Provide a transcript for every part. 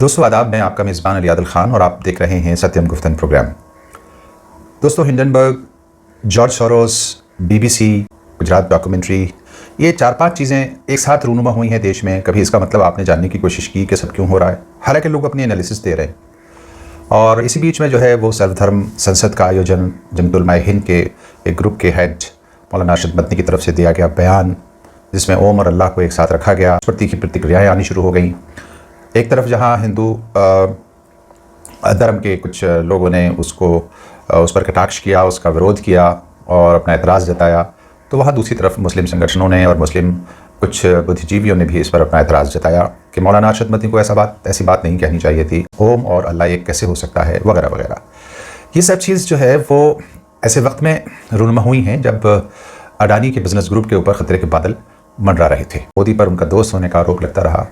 दोस्तों आदाब, मैं आपका मेज़बान अली आदिल खान और आप देख रहे हैं सत्यम गुफ्तन प्रोग्राम। दोस्तों Hindenburg, George Soros, BBC, Gujarat documentary, ये 4-5 चीज़ें एक साथ रूनुमा हुई हैं देश में। कभी इसका मतलब आपने जानने की कोशिश की कि सब क्यों हो रहा है? हालांकि लोग अपनी एनालिसिस दे रहे हैं। और इसी बीच में जो है वो सर्वधर्म संसद का आयोजन जमीयत उलमा हिंद के एक ग्रुप के हेड मौलाना अरशद मदनी की तरफ से दिया गया बयान, जिसमें ओम और अल्लाह को एक साथ रखा गया, उस पर तीखी प्रतिक्रियाएँ आनी शुरू हो गई। एक तरफ जहाँ हिंदू धर्म के कुछ लोगों ने उस पर कटाक्ष किया, उसका विरोध किया और अपना एतराज़ जताया, तो वहाँ दूसरी तरफ मुस्लिम संगठनों ने और मुस्लिम कुछ बुद्धिजीवियों ने भी इस पर अपना एतराज़ जताया कि मौलाना अरशद मदनी को ऐसी बात नहीं कहनी चाहिए थी, ओम और अल्लाह एक कैसे हो सकता है, वगैरह वगैरह। ये सब चीज़ जो है वो ऐसे वक्त में रूनुमा हुई हैं जब अडानी के बिज़नेस ग्रुप के ऊपर ख़तरे के बादल मंडरा रहे थे। मोदी पर उनका दोस्त होने का आरोप लगता रहा।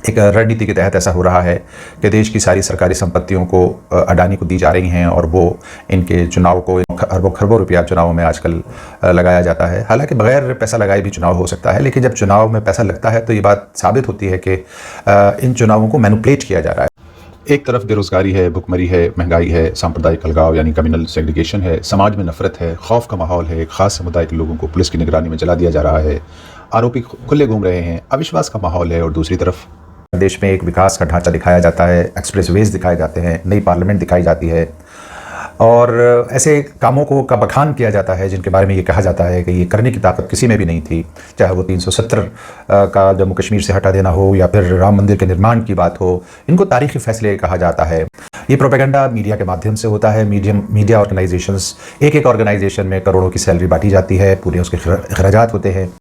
एक रणनीति के तहत ऐसा हो रहा है कि देश की सारी सरकारी संपत्तियों को अडानी को दी जा रही हैं और वो इनके चुनाव को अरबों खरबों रुपया चुनावों में आजकल लगाया जाता है। हालांकि बगैर पैसा लगाए भी चुनाव हो सकता है, लेकिन जब चुनाव में पैसा लगता है तो ये बात साबित होती है कि इन चुनावों को मैनिपुलेट किया जा रहा है। एक तरफ बेरोज़गारी है, भुखमरी है, महंगाई है, सांप्रदायिक अलगाव यानी कम्युनल सेग्रीगेशन है, समाज में नफरत है, खौफ का माहौल है, एक ख़ास समुदाय के लोगों को पुलिस की निगरानी में जला दिया जा रहा है, आरोपी खुले घूम रहे हैं, अविश्वास का माहौल है। और दूसरी तरफ देश में एक विकास का ढांचा दिखाया जाता है, एक्सप्रेसवेज दिखाए जाते हैं, नई पार्लियामेंट दिखाई जाती है और ऐसे कामों को का बखान किया जाता है जिनके बारे में ये कहा जाता है कि ये करने की ताकत किसी में भी नहीं थी, चाहे वो 370 का जम्मू कश्मीर से हटा देना हो या फिर राम मंदिर के निर्माण की बात हो। इनको तारीखी फैसले कहा जाता है। ये प्रोपेगेंडा मीडिया के माध्यम से होता है। मीडिया ऑर्गेनाइजेशंस, एक ऑर्गेनाइजेशन में करोड़ों की सैलरी बांटी जाती है, पूरे उसके अखराजात होते हैं,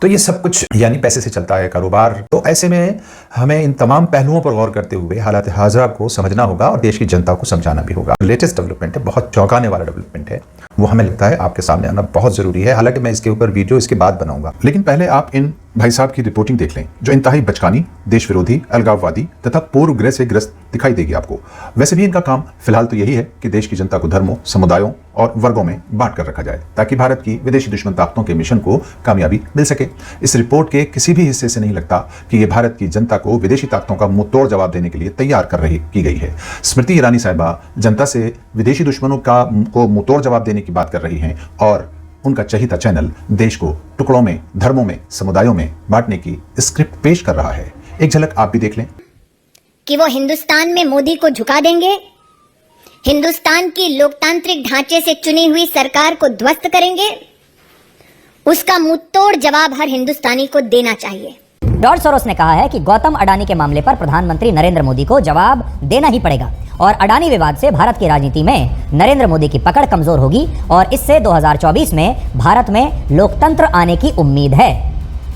तो ये सब कुछ यानी पैसे से चलता है कारोबार। तो ऐसे में हमें इन तमाम पहलुओं पर गौर करते हुए हालात हाज़िरा को समझना होगा और देश की जनता को समझाना भी होगा। लेटेस्ट डेवलपमेंट है, बहुत चौंकाने वाला डेवलपमेंट है, वो हमें लगता है आपके सामने आना बहुत ज़रूरी है। हालांकि मैं इसके ऊपर वीडियो इसके बाद बनाऊंगा, लेकिन पहले आप इन भाई साहब की रिपोर्टिंग देख लें जो इंतहाई बचकानी, देश विरोधी, अलगाववादी तथा पूर्वग्रह से ग्रस्त दिखाई देगी आपको। वैसे भी इनका काम फिलहाल तो यही है कि देश की जनता को धर्मों, समुदायों और वर्गों में बांट कर रखा जाए ताकि भारत की विदेशी दुश्मन ताकतों के मिशन को कामयाबी मिल सके। इस रिपोर्ट के किसी भी हिस्से से नहीं लगता कि ये भारत की जनता को विदेशी ताकतों का मुंह तोड़ जवाब देने के लिए तैयार की गई है। स्मृति ईरानी साहिबा जनता से विदेशी दुश्मनों को मुंह तोड़ जवाब देने की बात कर रही हैं और उनका चहीता चैनल देश को टुकड़ों में, धर्मों में, समुदायों में बांटने की स्क्रिप्ट पेश कर रहा है। एक झलक आप भी देख लें कि वो हिंदुस्तान में मोदी को झुका देंगे, हिंदुस्तान की लोकतांत्रिक ढांचे से चुनी हुई सरकार को ध्वस्त करेंगे। उसका मुंह तोड़ जवाब हर हिंदुस्तानी को देना चाहिए। जॉर्ज सोरोस ने कहा है कि गौतम अडानी के मामले पर प्रधानमंत्री नरेंद्र मोदी को जवाब देना ही पड़ेगा और अडानी विवाद से भारत की राजनीति में नरेंद्र मोदी की पकड़ कमजोर होगी और इससे 2024 में भारत में लोकतंत्र आने की उम्मीद है।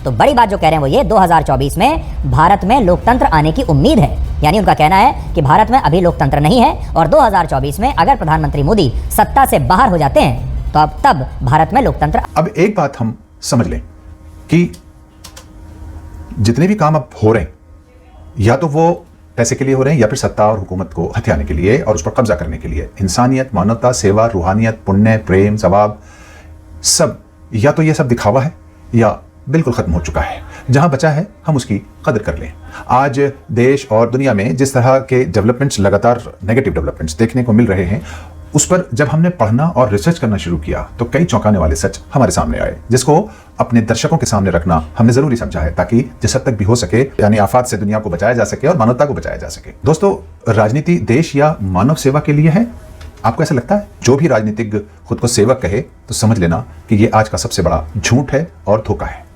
तो बड़ी बात जो कह रहे हैं वो ये, 2024 में भारत में लोकतंत्र आने की उम्मीद है। यानी उनका कहना है कि भारत में अभी लोकतंत्र नहीं है और 2024 में अगर प्रधानमंत्री मोदी सत्ता से बाहर हो जाते हैं तो अब तब भारत में लोकतंत्र। अब एक बात हम समझ लें कि जितने भी काम अब हो रहे हैं या तो वो पैसे के लिए हो रहे हैं या फिर सत्ता और हुकूमत को हथियाने के लिए और उस पर कब्जा करने के लिए। इंसानियत, मानवता, सेवा, रूहानियत, पुण्य, प्रेम, सवाब, सब या तो ये सब दिखावा है या बिल्कुल खत्म हो चुका है। जहां बचा है हम उसकी कदर कर लें। आज देश और दुनिया में जिस तरह के डेवलपमेंट्स, लगातार नेगेटिव डेवलपमेंट्स देखने को मिल रहे हैं, उस पर जब हमने पढ़ना और रिसर्च करना शुरू किया तो कई चौंकाने वाले सच हमारे सामने आए, जिसको अपने दर्शकों के सामने रखना हमने जरूरी समझा है ताकि जिस हद तक भी हो सके यानी आफात से दुनिया को बचाया जा सके और मानवता को बचाया जा सके। दोस्तों, राजनीति देश या मानव सेवा के लिए है? आपको ऐसा लगता है? जो भी राजनीतिज्ञ खुद को सेवक कहे तो समझ लेना कि ये आज का सबसे बड़ा झूठ है और धोखा है।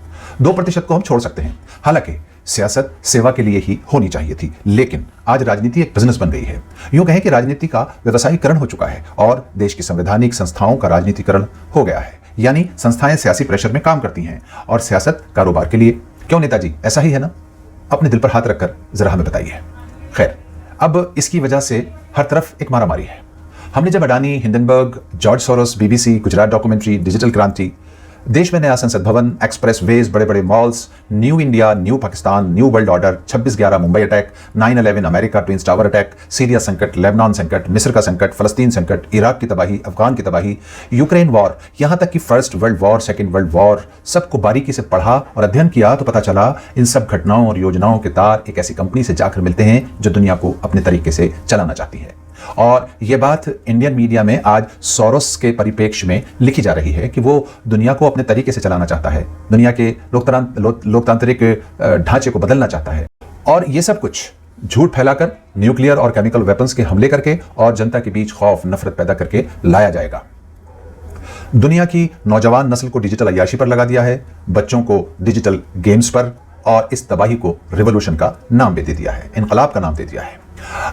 2% को हम छोड़ सकते हैं। हालांकि सियासत सेवा के लिए ही होनी चाहिए थी, लेकिन आज राजनीति एक बिजनेस बन गई है। यूं कहें कि राजनीति का व्यवसायीकरण हो चुका है और देश की संवैधानिक संस्थाओं का राजनीतिकरण हो गया है। यानी संस्थाएं सियासी प्रेशर में काम करती हैं और सियासत कारोबार के लिए। क्यों नेताजी, ऐसा ही है ना? अपने दिल पर हाथ रखकर जरा हमें बताइए। खैर, अब इसकी वजह से हर तरफ एक मारामारी है। हमने जब Adani, Hindenburg, George Soros, BBC, Gujarat documentary, digital क्रांति देश में नया संसद भवन, एक्सप्रेस वेज, बड़े बड़े malls, new India, new Pakistan, new world order, 26/11 Mumbai attack, 9/11 America twins tower attack, Syria संकट, लेबनान संकट, मिस्र का संकट, फलस्तीन संकट, इराक की तबाही, अफगान की तबाही, यूक्रेन वॉर, यहां तक कि first world war, second world war, सबको बारीकी से पढ़ा और अध्ययन किया तो पता चला इन सब घटनाओं और योजनाओं के तार एक ऐसी कंपनी से जाकर मिलते हैं जो दुनिया को अपने तरीके से चलाना चाहती है। और यह बात इंडियन मीडिया में आज सोरोस के परिप्रेक्ष्य में लिखी जा रही है कि वो दुनिया को अपने तरीके से चलाना चाहता है, दुनिया के लोकतांत्रिक ढांचे को बदलना चाहता है। और ये सब कुछ झूठ फैलाकर, न्यूक्लियर और केमिकल वेपन्स के हमले करके और जनता के बीच खौफ, नफरत पैदा करके लाया जाएगा। दुनिया की नौजवान नस्ल को डिजिटल अय्याशी पर लगा दिया है, बच्चों को डिजिटल गेम्स पर, और इस तबाही को रिवॉल्यूशन का नाम भी दे दिया है, इनकलाब का नाम दे दिया है।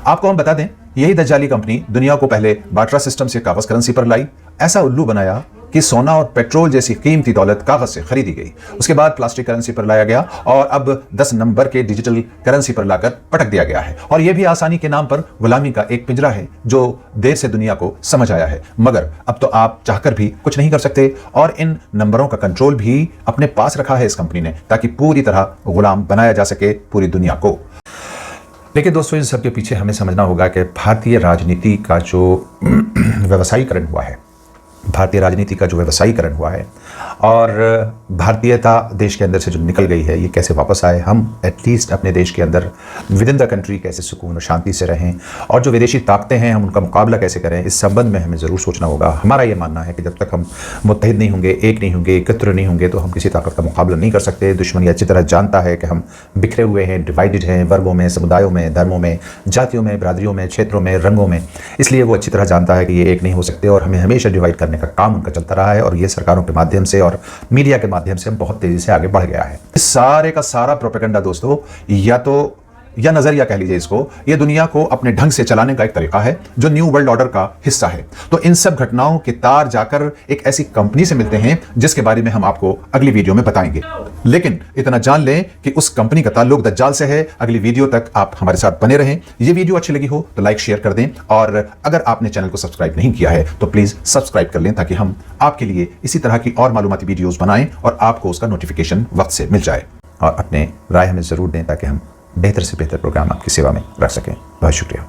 आपको हम बता दें, यही दज्जाली कंपनी दुनिया को पहले बार्टर सिस्टम से कागज करेंसी पर लाई, ऐसा उल्लू बनाया कि सोना और पेट्रोल जैसी कीमती दौलत कागज से खरीदी गई। उसके बाद प्लास्टिक करेंसी पर लाया गया और अब 10 नंबर के डिजिटल करेंसी पर लाकर पटक दिया गया है। और यह भी आसानी के नाम पर गुलामी का एक पिंजरा है जो देर से दुनिया को समझ आया है, मगर अब तो आप चाहकर भी कुछ नहीं कर सकते। और इन नंबरों का कंट्रोल भी अपने पास रखा है इस कंपनी ने, ताकि पूरी तरह गुलाम बनाया जा सके पूरी दुनिया को। लेकिन दोस्तों, इन सब के पीछे हमें समझना होगा कि भारतीय राजनीति का जो व्यवसायीकरण हुआ है, भारतीय राजनीति का जो व्यवसायीकरण हुआ है और भारतीयता देश के अंदर से जो निकल गई है, ये कैसे वापस आए, हम एटलीस्ट अपने देश के अंदर विद इन द कंट्री कैसे सुकून और शांति से रहें, और जो विदेशी ताकतें हैं हम उनका मुकाबला कैसे करें, इस संबंध में हमें ज़रूर सोचना होगा। हमारा ये मानना है कि जब तक हम मुत्तहिद नहीं होंगे, एक नहीं होंगे, एकत्र नहीं होंगे, तो हम किसी ताकत का मुकाबला नहीं कर सकते। दुश्मन ये अच्छी तरह जानता है कि हम बिखरे हुए हैं, डिवाइडेड हैं, वर्गों में, समुदायों में, धर्मों में, जातियों में, बिरादरियों में, क्षेत्रों में, रंगों में। इसलिए वो अच्छी तरह जानता है कि ये एक नहीं हो सकते और हमें हमेशा डिवाइड करने का काम उनका चलता रहा है। और ये सरकारों के माध्यम से और मीडिया के माध्यम से हम बहुत तेजी से आगे बढ़ गया है। इस सारे का सारा प्रोपेगेंडा दोस्तों, या नजरिया कह लीजिए इसको, ये दुनिया को अपने ढंग से चलाने का एक तरीका है जो न्यू वर्ल्ड ऑर्डर का हिस्सा है। तो इन सब घटनाओं के तार जाकर एक ऐसी कंपनी से मिलते हैं जिसके बारे में हम आपको अगली वीडियो में बताएंगे। लेकिन इतना जान लें कि उस कंपनी का ताल्लुक दज्जाल से है। अगली वीडियो तक आप हमारे साथ बने रहें। ये वीडियो अच्छी लगी हो तो लाइक शेयर कर दें, और अगर आपने चैनल को सब्सक्राइब नहीं किया है तो प्लीज सब्सक्राइब कर लें, ताकि हम आपके लिए इसी तरह की और मालूमाती वीडियोस बनाएं और आपको उसका नोटिफिकेशन वक्त से मिल जाए। और अपने राय हमें जरूर दें ताकि हम बेहतर से बेहतर प्रोग्राम आपकी सेवा में रख सकें। बहुत शुक्रिया।